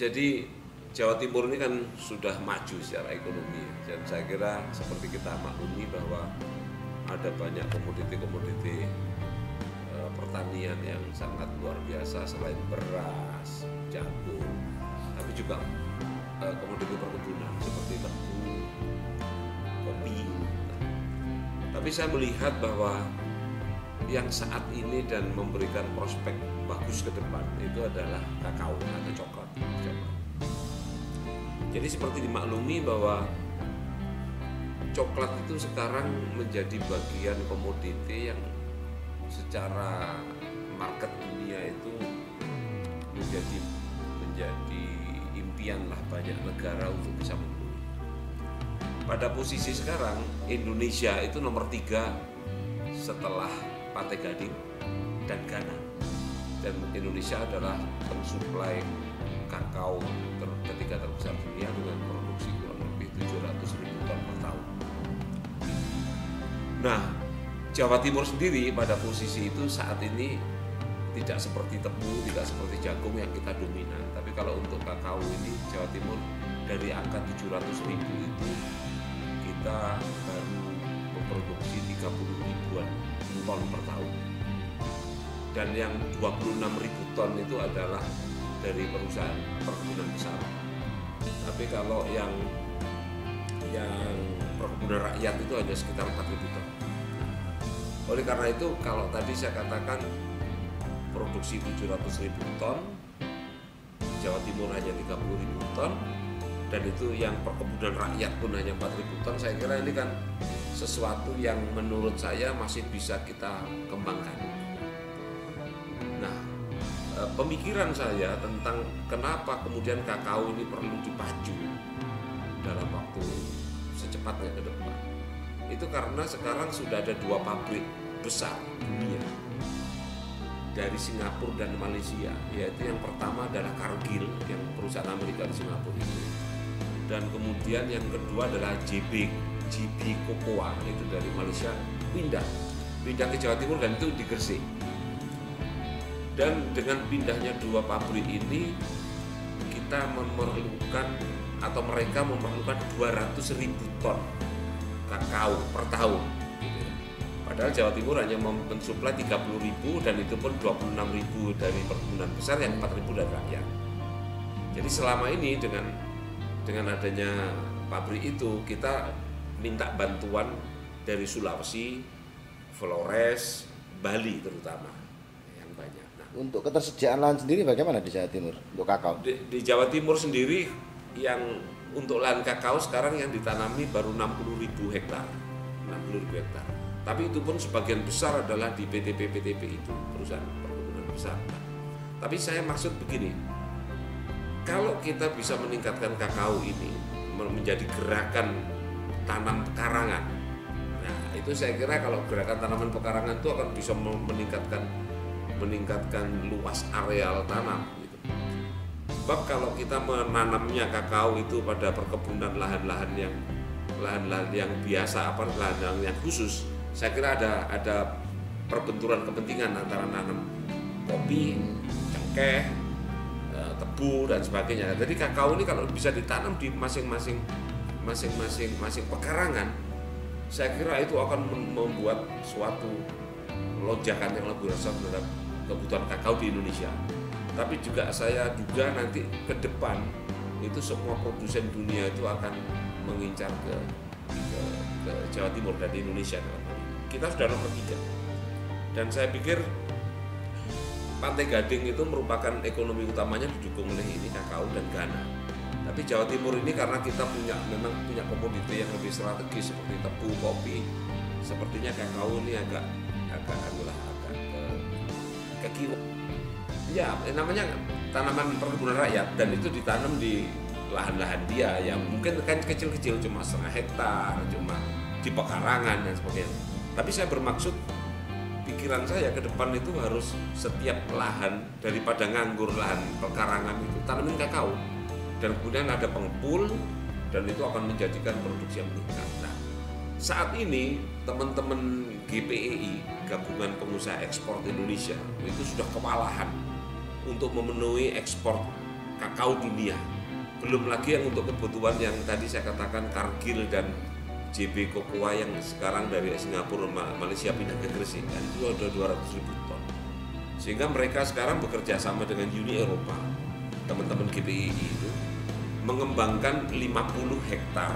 Jadi Jawa Timur ini kan sudah maju secara ekonomi, dan saya kira seperti kita maklumi bahwa ada banyak komoditi-komoditi pertanian yang sangat luar biasa selain beras, jagung, tapi juga komoditi perkebunan seperti tebu, kopi. Tapi saya melihat bahwa yang saat ini dan memberikan prospek bagus ke depan itu adalah kakao atau coklat. Jadi seperti dimaklumi bahwa coklat itu sekarang menjadi bagian komoditi yang secara market dunia itu menjadi impian lah banyak negara untuk bisa membeli. Pada posisi sekarang Indonesia itu nomor 3 setelah Pantai Gading dan Ghana, dan Indonesia adalah pensuplai kakao ketiga terbesar dunia dengan produksi kurang lebih 700.000 ton per tahun. Nah, Jawa Timur sendiri pada posisi itu saat ini tidak seperti tebu, tidak seperti jagung yang kita dominan. Tapi kalau untuk kakao ini Jawa Timur dari angka 700.000 itu kita baru memproduksi 30 ribuan ton per tahun. Dan yang 26.000 ton itu adalah dari perusahaan perkebunan besar. Tapi kalau yang perkebunan rakyat itu hanya sekitar 4.000 ton. Oleh karena itu kalau tadi saya katakan produksi 700.000 ton, Jawa Timur hanya 30.000 ton, dan itu yang perkebunan rakyat pun hanya 4.000 ton, saya kira ini kan sesuatu yang menurut saya masih bisa kita kembangkan. Nah, pemikiran saya tentang kenapa kemudian kakao ini perlu dipacu dalam waktu secepatnya ke depan, itu karena sekarang sudah ada 2 pabrik besar dunia dari Singapura dan Malaysia, yaitu yang pertama adalah Cargill yang perusahaan Amerika di Singapura itu, dan kemudian yang kedua adalah GB Cocoa itu dari Malaysia pindah ke Jawa Timur, dan itu di Gresik. Dan dengan pindahnya 2 pabrik ini kita memerlukan atau mereka memerlukan 200.000 ton kakao per tahun. Padahal Jawa Timur hanya mensuplai 30.000, dan itu pun 26.000 dari perkebunan besar, yang 4.000 dari rakyat. Jadi selama ini dengan adanya pabrik itu kita minta bantuan dari Sulawesi, Flores, Bali terutama yang banyak. Nah, untuk ketersediaan lahan sendiri bagaimana di Jawa Timur untuk kakao? Di Jawa Timur sendiri yang untuk lahan kakao sekarang yang ditanami baru 60.000 hektar. 60.000 hektar. Tapi itu pun sebagian besar adalah di PTP itu, perusahaan perkebunan besar. Tapi saya maksud begini, kalau kita bisa meningkatkan kakao ini menjadi gerakan tanam pekarangan, nah itu saya kira kalau gerakan tanaman pekarangan itu akan bisa meningkatkan luas areal tanam gitu. Sebab kalau kita menanamnya kakao itu pada perkebunan lahan-lahan yang biasa, lahan yang khusus, saya kira ada perbenturan kepentingan antara nanam kopi, cengkeh, tebu dan sebagainya. Jadi kakao ini kalau bisa ditanam di masing-masing pekarangan, saya kira itu akan membuat suatu lonjakan yang lebih besar terhadap kebutuhan kakao di Indonesia. Tapi juga saya duga nanti ke depan itu semua produsen dunia itu akan mengincar ke Jawa Timur dan di Indonesia. Kita sudah nomor 3, dan saya pikir Pantai Gading itu merupakan ekonomi utamanya didukung oleh ini kakao dan Ghana. Tapi Jawa Timur ini karena kita memang punya komoditi yang lebih strategis seperti tebu, kopi, sepertinya kakao ini agak ke kiri. Ya, namanya tanaman perkebunan rakyat, dan itu ditanam di lahan-lahan dia yang mungkin kan kecil-kecil, cuma 0,5 hektar, cuma di pekarangan dan sebagainya. Tapi saya bermaksud, pikiran saya ke depan itu harus setiap lahan, daripada nganggur lahan pekarangan itu tanamin kakao, dan kemudian ada pengepul, dan itu akan menjadikan produksi yang meningkat. Nah, saat ini teman-teman GPEI, Gabungan Pengusaha Ekspor Indonesia, itu sudah kewalahan untuk memenuhi ekspor kakao dunia. Belum lagi yang untuk kebutuhan yang tadi saya katakan Cargill dan JB Cocoa yang sekarang dari Singapura, Malaysia pindah ke Gresik, kan itu ada 200.000 ton. Sehingga mereka sekarang bekerja sama dengan Uni Eropa, teman-teman GPI itu mengembangkan 50 hektar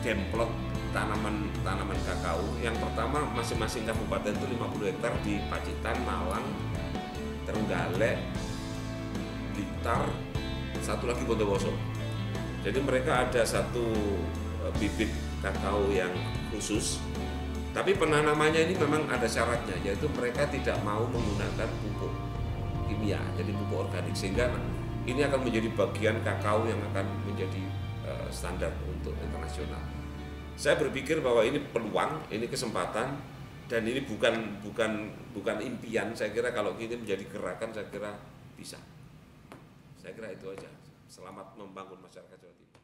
demplot tanaman kakao. Yang pertama masing-masing kabupaten itu 50 hektar di Pacitan, Malang, Trenggalek, Blitar, satu lagi Bondowoso. Jadi mereka ada satu bibit kakao yang khusus, tapi penanamannya ini memang ada syaratnya, yaitu mereka tidak mau menggunakan pupuk kimia, jadi pupuk organik, sehingga ini akan menjadi bagian kakao yang akan menjadi standar untuk internasional. Saya berpikir bahwa ini peluang, ini kesempatan, dan ini bukan impian. Saya kira kalau ini menjadi gerakan, saya kira bisa. Saya kira itu aja. Selamat membangun masyarakat Jawa Timur.